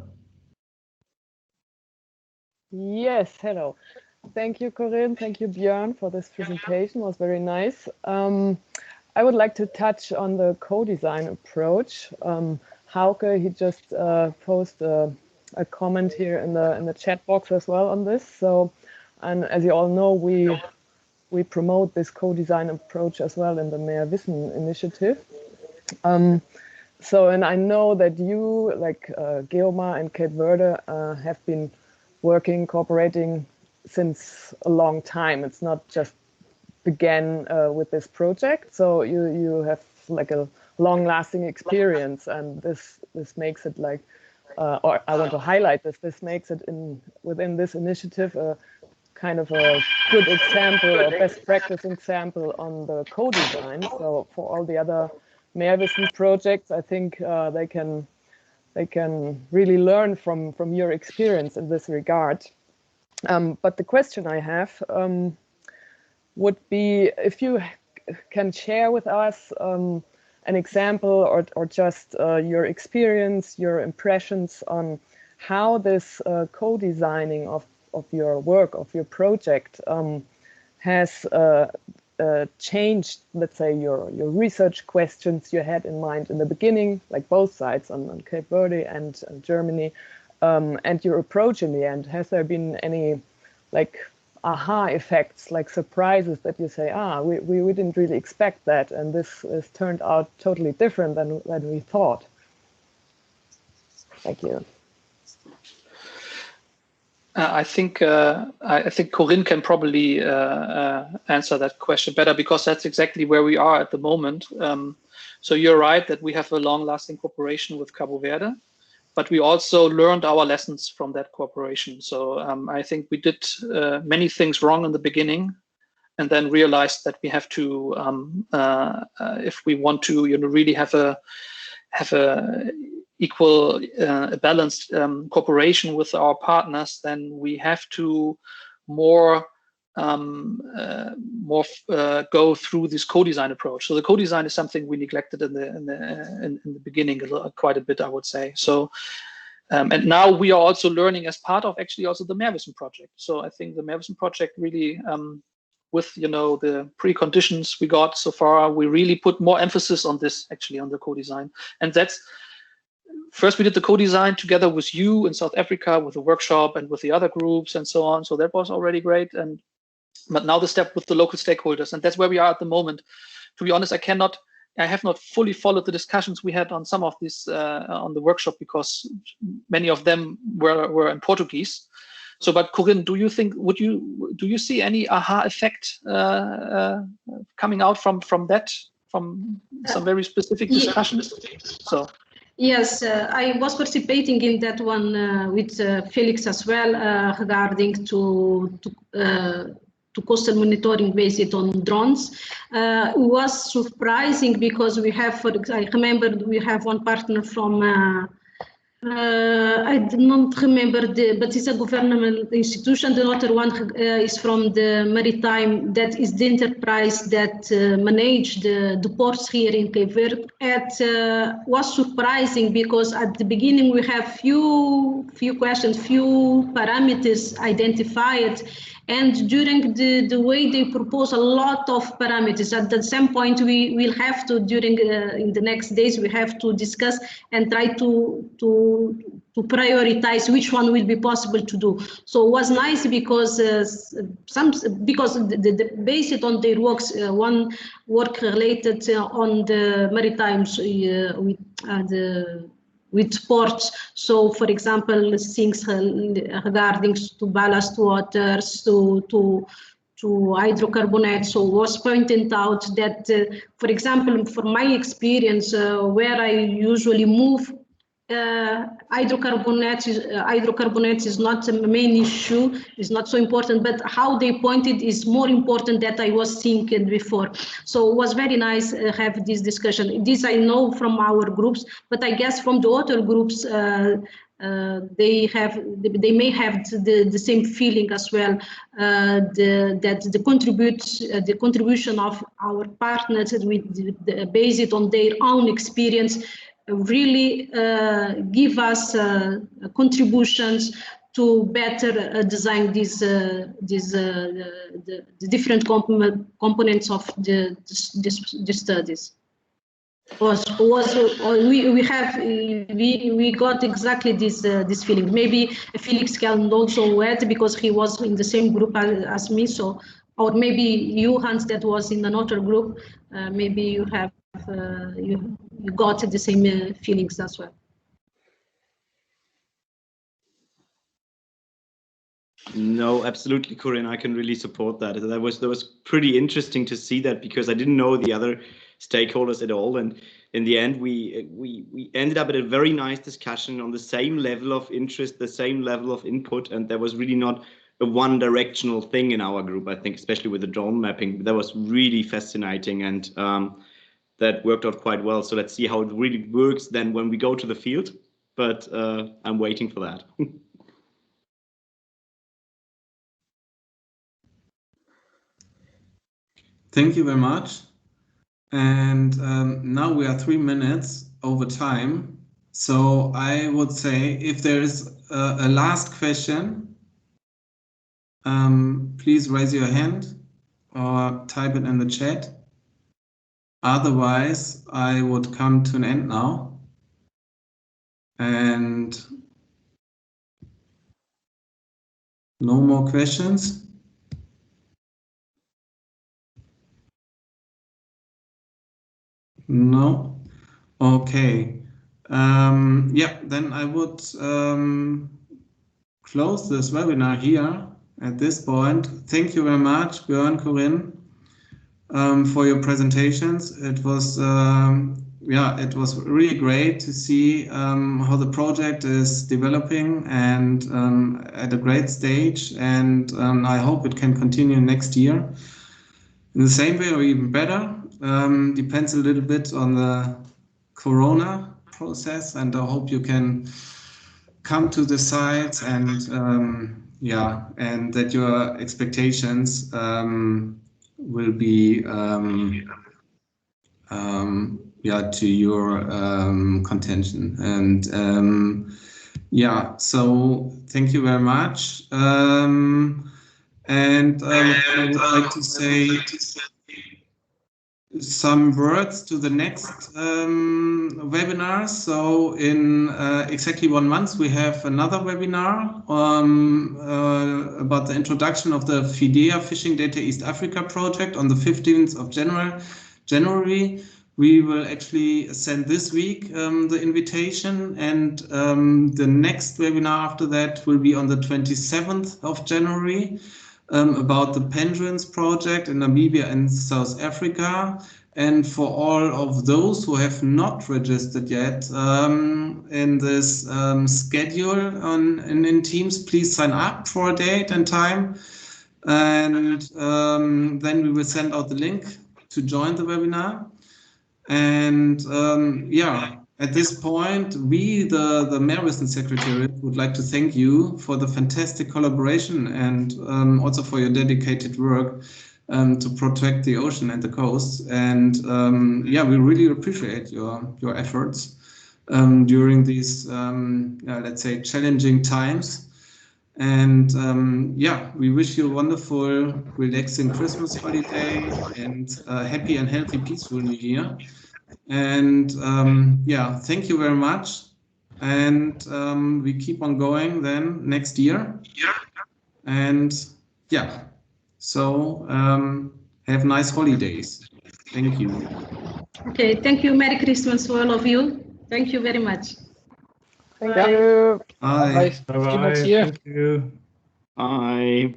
Yes, hello. Thank you, Corinne. Thank you, Björn, for this presentation. It was very nice. I would like to touch on the co-design approach. Hauke, he just posted a comment here in the chat box as well on this. So, and as you all know, we promote this co-design approach as well in the MeerWissen initiative. So, and I know that you, like Geoma and Cape Verde, have been working, cooperating since a long time. It's not just began with this project. So you have like a long-lasting experience, and this makes it like, or I want to highlight this. This makes it within this initiative a kind of a good example or best practice example on the co-design. So for all the other MeerWissen projects, I think they can really learn from your experience in this regard. But the question I have would be if you can share with us an example or just your experience, your impressions on how this co-designing of your work, of your project has changed, let's say, your research questions you had in mind in the beginning, like both sides on Cape Verde and Germany, and your approach in the end. Has there been any like aha effects, like surprises that you say, we didn't really expect that, and this has turned out totally different than we thought? Thank you. I think Corinne can probably answer that question better, because that's exactly where we are at the moment. So you're right that we have a long-lasting cooperation with Cabo Verde, but we also learned our lessons from that cooperation. So I think we did many things wrong in the beginning, and then realized that we have to, if we want to, really have a equal, balanced cooperation with our partners, then we have to more go through this co-design approach. So the co-design is something we neglected in the beginning quite a bit, I would say. So and now we are also learning as part of actually also the MeerWissen project. So I think the MeerWissen project really, with the preconditions we got so far, we really put more emphasis on this, actually, on the co-design. And that's first we did the co-design together with you in South Africa with the workshop and with the other groups and so on. So that was already great. But now the step with the local stakeholders, and that's where we are at the moment. To be honest, I have not fully followed the discussions we had on some of this on the workshop, because many of them were in Portuguese. but Corinne, do you see any aha effect coming out from that, from some very specific discussions? So. Yes, I was participating in that one with Felix as well regarding to coastal monitoring based on drones. It was surprising because we have, I remember we have one partner from I do not remember but it's a government institution. The other one is from the maritime, that is the enterprise that manage the ports here in Cape Verde. It was surprising because at the beginning we have few questions, few parameters identified, and during the way they propose a lot of parameters. At some point we will have to, during in the next days, we have to discuss and try to prioritize which one will be possible to do. So it was nice because based on their works, one work related on the maritimes with ports. So, for example, things regarding to ballast waters, to hydrocarbonate. So was pointed out that, for example, from my experience, where I usually move, hydrocarbonate is not a main issue, is not so important, but how they pointed is more important than I was thinking before. So it was very nice have this discussion. This I know from our groups, but I guess from the other groups, they may have the same feeling as well, that the contribution of our partners based on their own experience really give us contributions to better design the different components of the studies. We got exactly this feeling. Maybe Felix can also add because he was in the same group as me. So, or maybe you, Hans, that was in another group. Maybe you have you got the same feelings as well. No, absolutely, Corinne. I can really support that. That was pretty interesting to see that, because I didn't know the other stakeholders at all, and in the end we ended up at a very nice discussion on the same level of interest, the same level of input, and there was really not a one directional thing in our group. I think especially with the drone mapping, that was really fascinating, and that worked out quite well. So let's see how it really works then when we go to the field, but I'm waiting for that. Thank you very much. And now we are 3 minutes over time. So I would say if there is a last question, please raise your hand or type it in the chat. Otherwise, I would come to an end now. And no more questions. No. Okay. Yeah, then I would close this webinar here at this point. Thank you very much, Björn, Corinne, for your presentations. It was it was really great to see how the project is developing and at a great stage. And I hope it can continue next year in the same way or even better. Depends a little bit on the Corona process, and I hope you can come to the sites and and that your expectations will be to your contention. And so thank you very much. And I would like to say some words to the next webinar. So in exactly 1 month, we have another webinar about the introduction of the FIDEA Fishing Data East Africa project on the 15th of January. we will actually send this week the invitation, and the next webinar after that will be on the 27th of January about the Penguins project in Namibia and South Africa. And for all of those who have not registered yet in this schedule in Teams, please sign up for a date and time. And then we will send out the link to join the webinar. And yeah, at this point, we, the MeerWissen Secretariat, would like to thank you for the fantastic collaboration and also for your dedicated work to protect the ocean and the coast. And yeah, we really appreciate your efforts during these, let's say, challenging times. And yeah, we wish you a wonderful, relaxing Christmas holiday and happy and healthy, peaceful New Year. And yeah, thank you very much. And we keep on going then next year. And yeah, so have nice holidays. Thank you. Okay, thank you. Merry Christmas to all of you. Thank you very much. Thank you. Bye. Bye. See you next year. Thank you. Bye.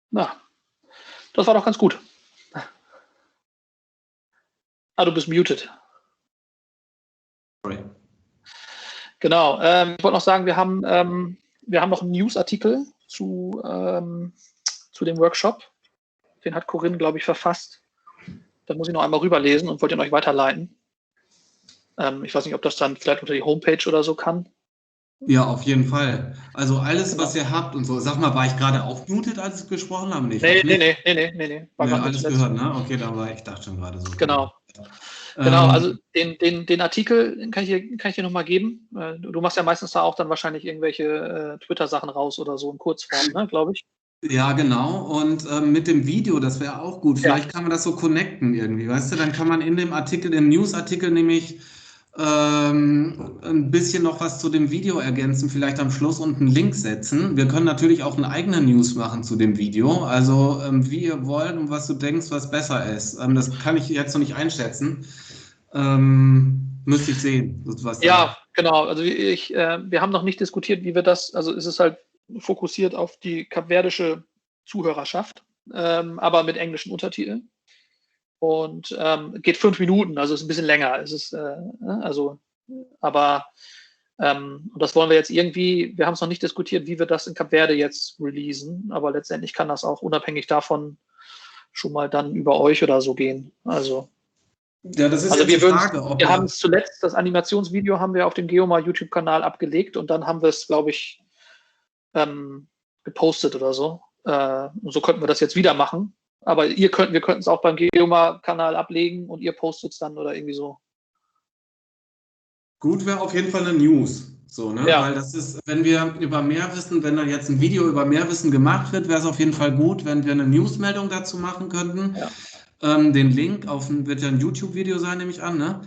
Na, das war doch ganz gut. Ah, du bist muted. Sorry. Genau. Ich wollte noch sagen, wir haben noch einen Newsartikel zu dem Workshop. Den hat Corinne, glaube ich, verfasst. Da muss ich noch einmal rüberlesen und wollte ihn euch weiterleiten. Ich weiß nicht, ob das dann vielleicht unter die Homepage oder so kann. Ja, auf jeden Fall. Also alles, was ihr habt und so. Sag mal, war ich gerade auch muted, als wir gesprochen haben? Nee. War alles gehört, ne? Okay, dann war ich dachte schon gerade so. Genau. Genau, also den Artikel den kann ich dir nochmal geben. Du machst ja meistens da auch dann wahrscheinlich irgendwelche Twitter-Sachen raus oder so in Kurzform, ne, glaube ich. Ja, genau. Und mit dem Video, das wäre auch gut. Vielleicht kann man das so connecten irgendwie, weißt du? Dann kann man in dem Artikel, im Newsartikel nämlich ein bisschen noch was zu dem Video ergänzen, vielleicht am Schluss und einen Link setzen. Wir können natürlich auch eine eigene News machen zu dem Video, also wie ihr wollt und was du denkst, was besser ist. Das kann ich jetzt noch nicht einschätzen. Müsste ich sehen. Was ja, genau. Also wir haben noch nicht diskutiert, wie wir das, also es ist halt fokussiert auf die kapverdische Zuhörerschaft, aber mit englischen Untertiteln. Und geht 5 Minuten, also ist ein bisschen länger. Es ist, aber und das wollen wir jetzt irgendwie, wir haben es noch nicht diskutiert, wie wir das in Cabo Verde jetzt releasen, aber letztendlich kann das auch unabhängig davon schon mal dann über euch oder so gehen. Also, ja, das ist also jetzt die Frage, wir haben es zuletzt, das Animationsvideo haben wir auf dem Geomar YouTube-Kanal abgelegt und dann haben wir es, glaube ich, gepostet oder so. Und so könnten wir das jetzt wieder machen. Aber wir könnten es auch beim Geomar-Kanal ablegen und ihr postet es dann oder irgendwie so. Gut wäre auf jeden Fall eine News. So, ne? Ja. Weil das ist, wenn wir über MeerWissen, wenn da jetzt ein Video über MeerWissen gemacht wird, wäre es auf jeden Fall gut, wenn wir eine Newsmeldung dazu machen könnten. Ja. Den Link wird ja ein YouTube-Video sein, nehme ich an, ne?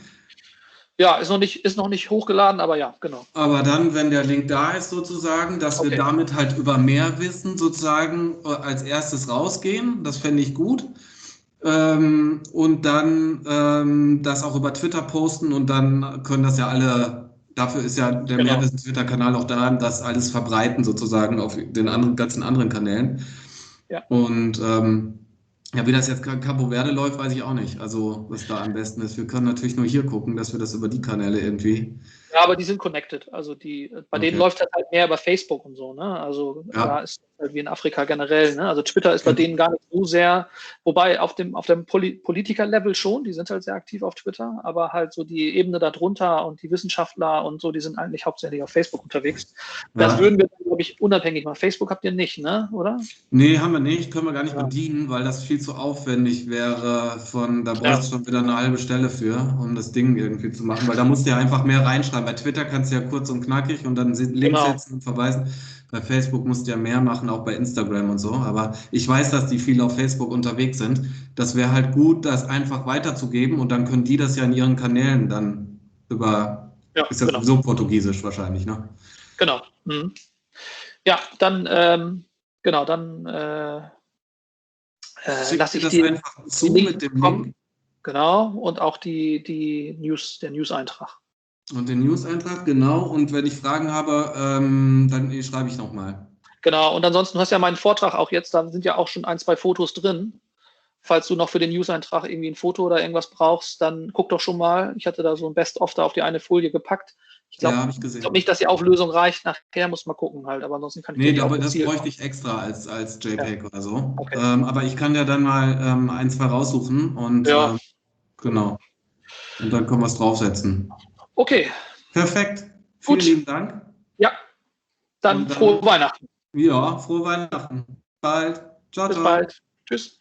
Ja, ist noch nicht hochgeladen, aber ja, genau. Aber dann, wenn der Link da ist sozusagen, dass wir damit halt über MeerWissen sozusagen als erstes rausgehen, das fände ich gut. Und dann das auch über Twitter posten und dann können das ja alle, dafür ist ja der MeerWissen Twitter-Kanal auch da, das alles verbreiten sozusagen auf den ganzen anderen Kanälen. Ja. Und ja, wie das jetzt Cabo Verde läuft, weiß ich auch nicht. Also, was da am besten ist. Wir können natürlich nur hier gucken, dass wir das über die Kanäle irgendwie. Ja, aber die sind connected. Also bei denen läuft das halt mehr über Facebook und so, ne? Also da ist halt wie in Afrika generell, ne? Also Twitter ist bei denen gar nicht so sehr, wobei auf dem Politiker-Level schon, die sind halt sehr aktiv auf Twitter, aber halt so die Ebene darunter und die Wissenschaftler und so, die sind eigentlich hauptsächlich auf Facebook unterwegs. Das würden wir, glaube glaube ich, unabhängig machen. Facebook habt ihr nicht, ne? Oder? Nee, haben wir nicht, können wir gar nicht bedienen, weil das viel zu aufwendig wäre. Da bräuchte es schon wieder eine halbe Stelle für, um das Ding irgendwie zu machen, weil da musst du ja einfach mehr reinschreiben. Bei Twitter kannst du ja kurz und knackig und dann Links setzen und verweisen. Bei Facebook musst du ja mehr machen, auch bei Instagram und so. Aber ich weiß, dass die viel auf Facebook unterwegs sind. Das wäre halt gut, das einfach weiterzugeben und dann können die das ja in ihren Kanälen dann ist ja sowieso Portugiesisch wahrscheinlich, ne? Genau. Mhm. Ja, dann, lasse ich das dir einfach zu mit dem Link. Genau, und auch der News-Eintrag. Und den News-Eintrag, genau. Und wenn ich Fragen habe, dann schreibe ich nochmal. Genau, und ansonsten hast du ja meinen Vortrag auch jetzt, da sind ja auch schon 1, 2 Fotos drin. Falls du noch für den News-Eintrag irgendwie ein Foto oder irgendwas brauchst, dann guck doch schon mal. Ich hatte da so ein Best-of da auf die eine Folie gepackt. Ich glaube nicht, dass die Auflösung reicht. Nachher muss man gucken halt, aber ansonsten kann ich dir die aber auch das bräuchte ich extra als JPEG oder so. Okay. Aber ich kann ja dann mal 1, 2 raussuchen und genau. Und dann können wir es draufsetzen. Okay. Perfekt. Gut. Vielen lieben Dank. Ja. Dann frohe Weihnachten. Ja, frohe Weihnachten. Bis bald. Ciao, Bis ciao. bald. Tschüss.